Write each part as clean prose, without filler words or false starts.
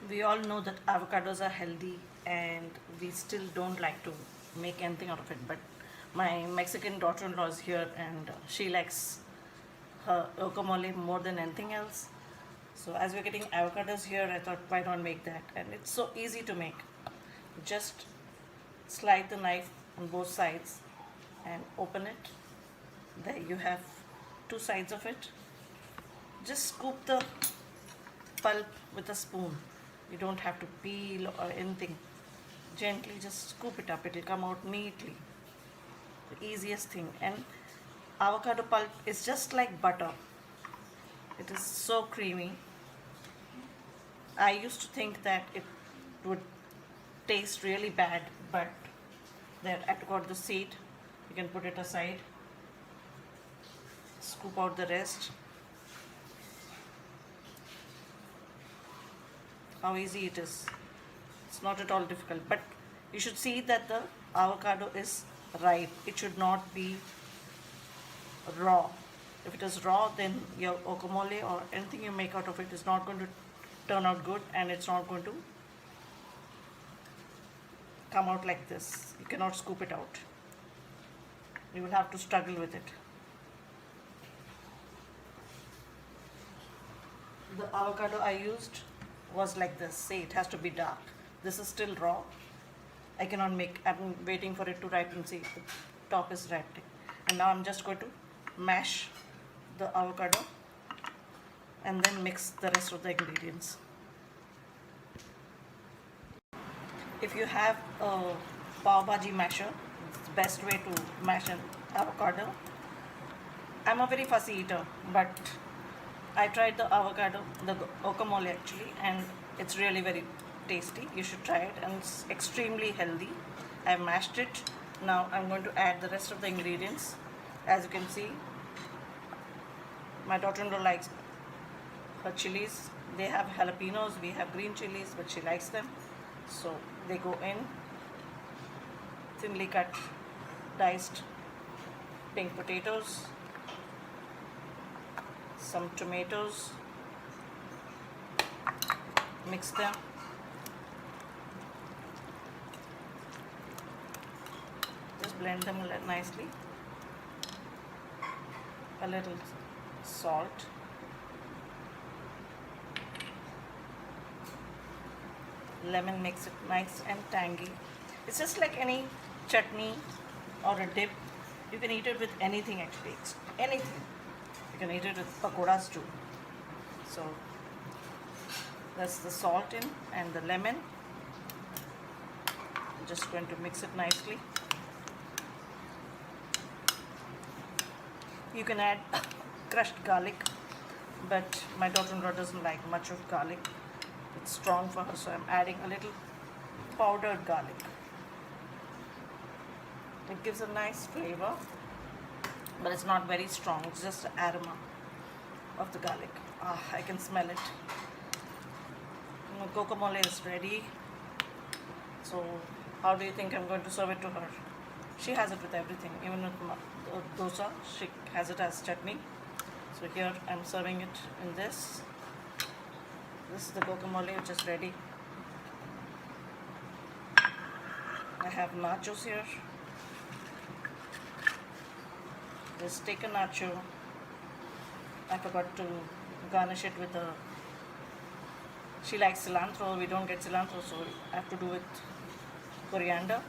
We all know that avocados are healthy and we still don't like to make anything out of it, but my Mexican daughter-in-law is here and she likes her guacamole more than anything else. So as we're getting avocados here, I thought why not make that, and it's so easy to make. Just slide the knife on both sides and open it. There you have two sides of it. Just scoop the pulp with a spoon. You don't have to peel or anything. Gently just scoop it up. It will come out neatly. The easiest thing. And avocado pulp is just like butter. It is so creamy. I used to think that it would taste really bad, but there I took out the seed. You can put it aside. Scoop out the rest. How easy it is. It's not at all difficult, but you should see that the avocado is ripe. It should not be raw. If it is raw, then your guacamole or anything you make out of it is not going to turn out good, and it's not going to come out like this. You cannot scoop it out. You will have to struggle with it. The avocado I used was like this. See, it has to be dark. This is still raw. I cannot make, I'm waiting for it to ripen. See, the top is ripening. And now I'm just going to mash the avocado and then mix the rest of the ingredients. If you have a pav bhaji masher, it's the best way to mash an avocado. I'm a very fussy eater, but I tried the avocado, the guacamole actually, and it's really very tasty. You should try it, and it's extremely healthy. I've mashed it. Now I'm going to add the rest of the ingredients. As you can see, my daughter-in-law likes her chilies. They have jalapenos, we have green chilies, but she likes them. So they go in. Thinly cut, diced pink potatoes, some tomatoes, mix them. Just blend them nicely. A little salt. Lemon makes it nice and tangy. It's just like any chutney or a dip. You can eat it with anything actually. It's anything. You can eat it with pakoras too. So that's the salt in and the lemon. I'm just going to mix it nicely. You can add crushed garlic, but my daughter-in-law doesn't like much of garlic. It's strong for her, so I'm adding a little powdered garlic. It gives a nice flavor, but it's not very strong. It's just the aroma of the garlic. I can smell it. Guacamole is ready. So how do you think I'm going to serve it to her? She has it with everything, even with dosa. She has it as chutney. So here I'm serving it in this. This is the guacamole which is ready. I have nachos here. Just take a nacho. I forgot to garnish it with a. She likes cilantro. We don't get cilantro, so I have to do with coriander.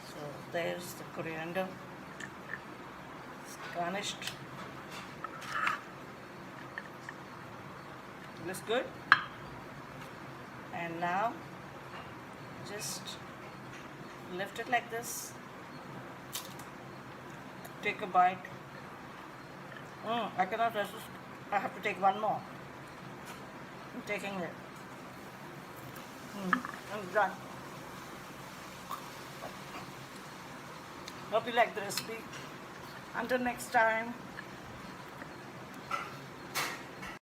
So there's the coriander. It's garnished. Looks good. And now just lift it like this. Take a bite. I cannot resist. I have to take one more. I'm taking it. I'm done. Hope you like the recipe. Until next time.